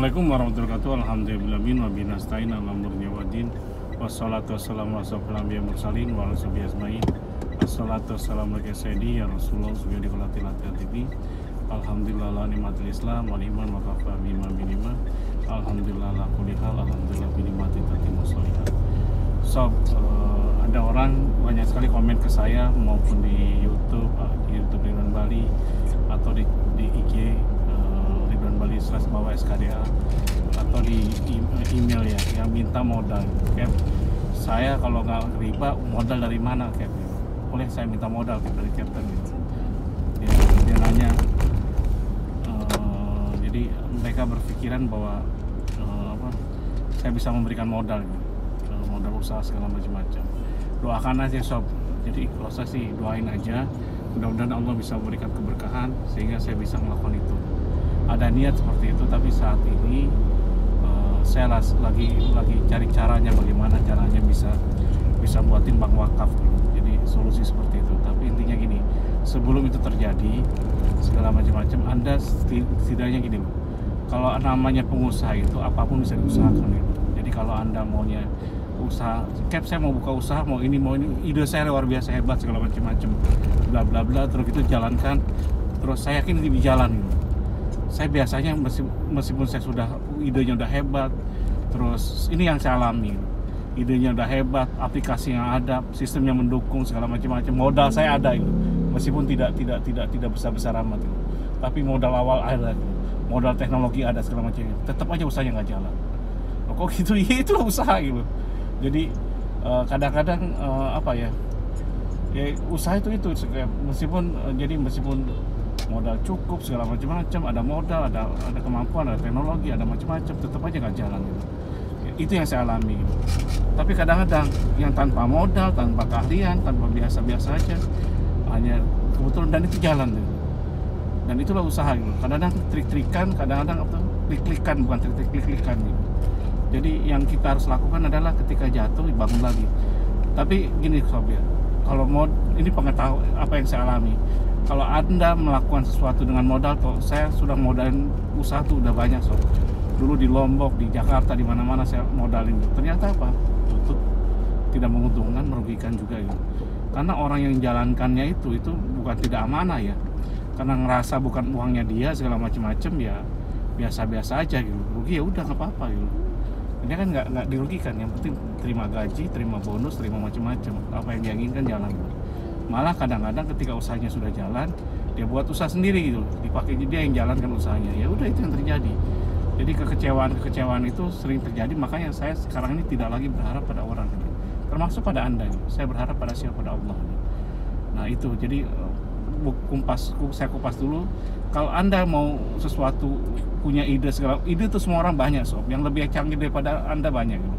Assalamualaikum warahmatullahi wabarakatuh. Alhamdulillah wa binastain ala murni wadin. Wassalatu wassalamu ala asyrofil anbiya'i wal mursalin wa ala sahbihi ajmain. Assalatu wassalamu ala sayyidi ya Rasulullah subhanahu wa ta'ala. Alhamdulillah la nikmatul Islam wal iman wa kafa bima binima. Alhamdulillah la kulli hal, alhamdulillah bi nikmati tatimmu sholihat. Ada orang banyak sekali komen ke saya maupun di YouTube Ridwan Bali atau di IG Ridwan Bali /bawah SKDA atau di email ya yang minta modal. Kayak saya kalau nggak riba modal dari mana kayak boleh saya minta modal dari Captain gitu. Dia nanya jadi mereka berpikiran bahwa saya bisa memberikan modal gitu. Modal usaha segala macam-macam. Doakan aja sob. Jadi kalau saya sih doain aja, mudah-mudahan Allah bisa memberikan keberkahan sehingga saya bisa melakukan itu. Ada niat seperti itu, tapi saat ini saya lagi cari caranya, bagaimana caranya bisa buatin bank wakaf gitu. Jadi solusi seperti itu. Tapi intinya gini, sebelum itu terjadi segala macam-macam, Anda setidaknya gini loh. Kalau namanya pengusaha itu apapun bisa diusahakan gitu. Jadi kalau Anda maunya usaha, saya mau buka usaha, mau ini, ide saya luar biasa hebat segala macam-macam, bla bla bla, terus itu jalankan, terus saya yakin ini jalan gitu. Saya biasanya meskipun saya sudah idenya udah hebat, terus ini yang saya alami, idenya udah hebat, aplikasi yang ada, sistemnya mendukung segala macam-macam, modal saya ada gitu. Meskipun tidak besar amat gitu. Tapi modal awal ada gitu. Modal teknologi ada segala macam, tetap aja usahanya nggak jalan. Kok gitu? Ya itu usaha gitu. Jadi kadang-kadang usaha itu meskipun modal cukup segala macam-macam, ada modal, ada kemampuan, ada teknologi, ada macam-macam, tetap aja nggak jalan gitu. Itu yang saya alami gitu. Tapi kadang-kadang yang tanpa modal, tanpa keahlian, tanpa biasa-biasa aja, hanya kebetulan dan itu jalan gitu. Dan itulah usaha gitu. Kadang-kadang trik-trikan, kadang-kadang klik-klikan, bukan trik-klikan gitu. Jadi yang kita harus lakukan adalah ketika jatuh bangun lagi. Tapi gini sob ya, kalau ini pengetahuan apa yang saya alami. Kalau Anda melakukan sesuatu dengan modal, saya sudah modalin usaha tuh udah banyak sob. Dulu di Lombok, di Jakarta, di mana-mana saya modalin. Ternyata apa? Tutup, tidak menguntungkan, merugikan juga gitu. Karena orang yang menjalankannya itu bukan tidak amanah ya. Karena ngerasa bukan uangnya dia segala macam-macam ya biasa-biasa aja gitu. Rugi ya udah nggak apa-apa gitu. Ini kan nggak dirugikan, yang penting terima gaji, terima bonus, terima macam-macam, apa yang dia inginkan jalan gitu. Malah kadang-kadang ketika usahanya sudah jalan, dia buat usaha sendiri gitu, dipakai dia yang jalankan usahanya, ya udah itu yang terjadi. Jadi kekecewaan itu sering terjadi, makanya saya sekarang ini tidak lagi berharap pada orang gitu. Termasuk pada Anda gitu. Saya berharap pada siapa? Pada Allah gitu. Nah itu, jadi saya kupas dulu. Kalau Anda mau sesuatu, punya ide itu semua orang banyak sob. Yang lebih canggih daripada Anda banyak gitu.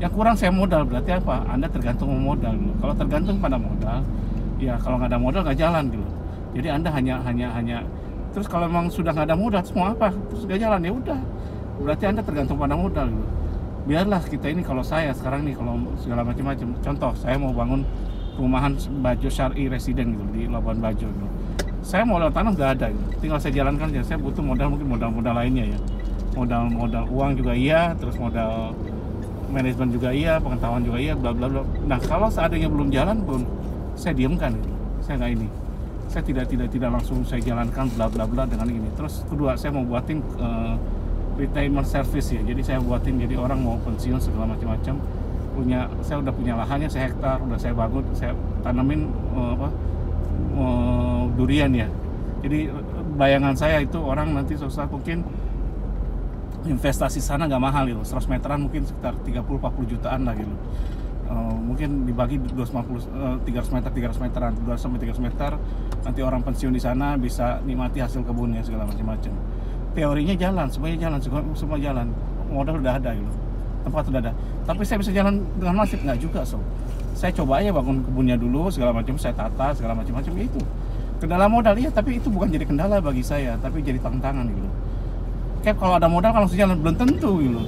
Yang kurang saya modal, berarti apa? Anda tergantung modal gitu. Kalau tergantung pada modal, ya kalau nggak ada modal nggak jalan gitu. Jadi Anda hanya terus kalau memang sudah nggak ada modal, terus mau apa? Terus nggak jalan, ya udah. Berarti Anda tergantung pada modal gitu. Biarlah kita ini, kalau saya sekarang nih, kalau segala macam-macam. Contoh, saya mau bangun perumahan Bajo Syari Residen gitu di Labuan Bajo gitu. Saya modal tanah nggak ada gitu. Tinggal saya jalankan aja. Saya butuh modal, mungkin modal lainnya ya. Modal uang juga iya, terus modal manajemen juga iya, pengetahuan juga iya, bla bla bla. Nah, kalau seandainya belum jalan pun saya diamkan gitu. Saya nggak ini. Saya tidak langsung saya jalankan bla bla bla dengan ini. Terus kedua, saya mau buatin retirement service ya. Jadi saya buatin, jadi orang mau pensiun segala macam-macam. Saya udah punya lahannya sehektar, udah saya bangun, saya tanamin durian ya. Jadi bayangan saya itu orang nanti suatu saat mungkin investasi sana nggak mahal gitu, 100 meteran mungkin sekitar 30-40 jutaan lah gitu. Mungkin dibagi 300 meteran, 200-300 meter, nanti orang pensiun di sana bisa nikmati hasil kebunnya segala macam-macam. Teorinya jalan, semuanya jalan, semua jalan, modal udah ada gitu, tempat udah ada. Tapi saya bisa jalan dengan masif nggak juga sob. Saya coba aja bangun kebunnya dulu segala macam, saya tata segala macam-macam itu. Kendala modal iya, tapi itu bukan jadi kendala bagi saya, tapi jadi tantangan gitu. Kayak kalau ada modal kalau langsung jalan belum tentu gitu.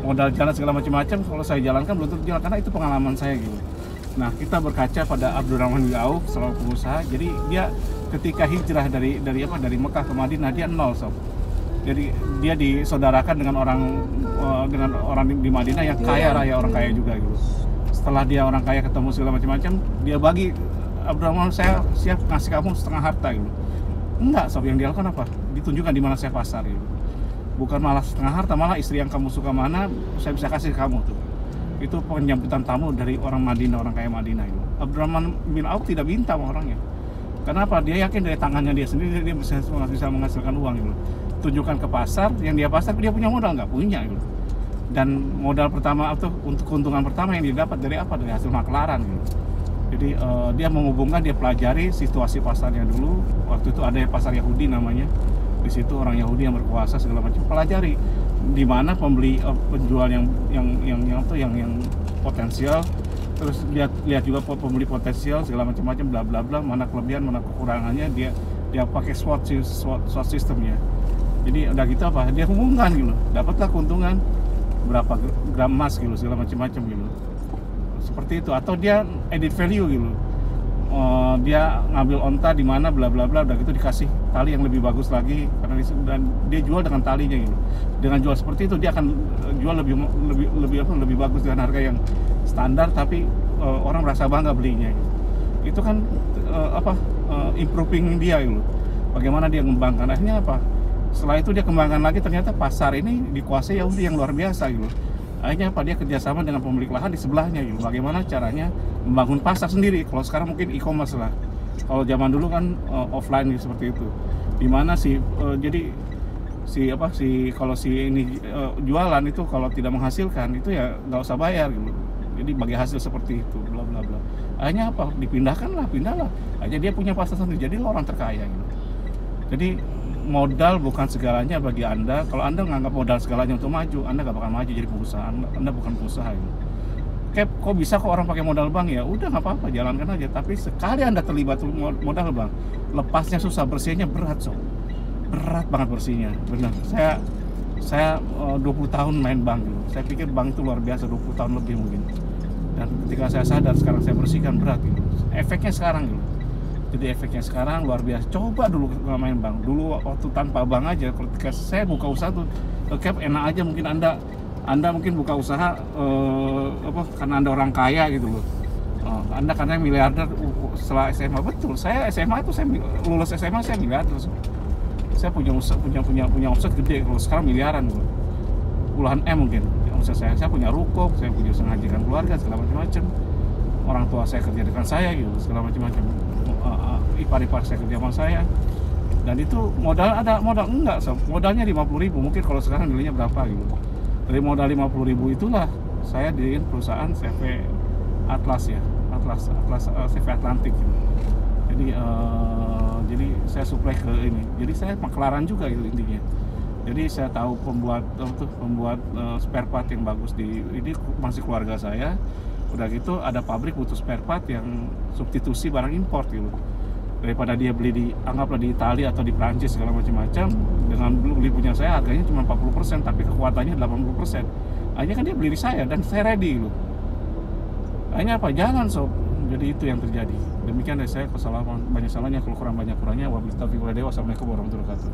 Modal jalan segala macam-macam, kalau saya jalankan belum tentu jalan, karena itu pengalaman saya gitu. Nah, kita berkaca pada Abdurrahman bin Auf, seorang pengusaha. Jadi dia ketika hijrah dari Mekah ke Madinah, dia nol sob. Jadi dia disaudarakan dengan orang di Madinah yang kaya raya, orang kaya juga gitu. Setelah dia orang kaya ketemu segala macam-macam, dia bagi, Abdurrahman, saya siap ngasih kamu setengah harta gitu. Enggak, sob, yang dia lakukan apa? Ditunjukkan di mana saya pasar gitu. Bukan malah setengah harta, malah istri yang kamu suka mana saya bisa kasih ke kamu tuh. Itu penyambutan tamu dari orang Madinah, orang kaya Madinah itu. Abdurrahman bin Auf tidak minta sama orangnya. Kenapa? Dia yakin dari tangannya dia sendiri dia bisa menghasilkan uang gitu. Tunjukkan ke pasar, yang dia pasar dia punya modal nggak punya gitu. Dan modal pertama atau untuk keuntungan pertama yang didapat dari apa? Dari hasil maklaran gitu. Jadi dia menghubungkan, dia pelajari situasi pasarnya dulu. Waktu itu ada pasar Yahudi namanya. Di situ orang Yahudi yang berkuasa segala macam, pelajari di mana pembeli penjual yang potensial. Terus lihat juga pembeli potensial segala macam bla bla bla, mana kelebihan mana kekurangannya, dia pakai SWOT sistemnya. Jadi udah gitu apa, dia hubungkan gitu, dapatlah keuntungan berapa gram emas gitu segala macam gitu, seperti itu. Atau dia edit value gitu, dia ngambil onta di mana bla bla bla, udah gitu dikasih tali yang lebih bagus lagi karena dan dia jual dengan talinya gitu. Dengan jual seperti itu dia akan jual lebih bagus dengan harga yang standar, tapi orang merasa bangga belinya gitu. Itu kan improving dia gitu. Bagaimana dia mengembangkan, akhirnya apa? Setelah itu dia kembangkan lagi, ternyata pasar ini dikuasai Yahudi yang luar biasa gitu. Akhirnya apa? Dia kerjasama dengan pemilik lahan di sebelahnya gitu. Bagaimana caranya membangun pasar sendiri? Kalau sekarang mungkin e-commerce lah. Kalau zaman dulu kan offline gitu, seperti itu. Dimana kalau ini jualan itu kalau tidak menghasilkan itu ya nggak usah bayar gitu. Jadi bagi hasil seperti itu, bla bla bla. Akhirnya apa? Pindahlah. Akhirnya dia punya pasar sendiri. Jadi orang terkaya gitu. Jadi modal bukan segalanya bagi Anda. Kalau Anda menganggap modal segalanya untuk maju, Anda nggak bakal maju jadi pengusaha. Anda bukan pengusaha gitu. Kok bisa kok orang pakai modal bank? Ya udah, nggak apa-apa, jalankan aja. Tapi sekali Anda terlibat modal bank, lepasnya susah, bersihnya berat, so. Berat banget bersihnya, benar. Saya 20 tahun main bank gitu. Saya pikir bank itu luar biasa, 20 tahun lebih mungkin. Dan ketika saya sadar sekarang saya bersihkan, berat gitu. Efeknya sekarang gitu. Jadi efeknya sekarang luar biasa. Coba dulu main bank. Dulu waktu tanpa bank aja, ketika saya buka usaha tuh enak aja. Mungkin Anda mungkin buka usaha karena Anda orang kaya gitu loh. Anda karena miliarder setelah SMA. Betul, saya SMA itu, saya lulus SMA saya miliarder. Saya punya omset gede. Kalau sekarang miliaran loh. Puluhan M mungkin omset saya. Saya punya ruko, saya punya usaha ngajikan keluarga segala macam. Orang tua saya kerja dengan saya gitu, segala macam. Ipar-ipar saya kerja sama saya. Dan itu modal enggak, so. Modalnya 50.000, mungkin kalau sekarang nilainya berapa gitu. Dari modal 50.000 itulah saya diriin perusahaan CV Atlas ya, Atlas CV Atlantik gitu. Jadi saya supply ke ini. Jadi saya maklaran juga gitu intinya. Jadi saya tahu pembuat spare part yang bagus ini masih keluarga saya. Udah gitu ada pabrik butuh spare part yang substitusi barang import gitu. Daripada dia anggaplah di Italia atau di Prancis segala macam-macam, dengan beli punya saya harganya cuma 40%, tapi kekuatannya 80%. Akhirnya kan dia beli di saya dan saya ready gitu. Akhirnya apa? Jalan, sob. Jadi itu yang terjadi. Demikian dari saya, kesalahan banyak salahnya, kalau kurang banyak kurangnya. Wabillahi taufiq wal hidayah. Wassalamualaikum warahmatullahi wabarakatuh.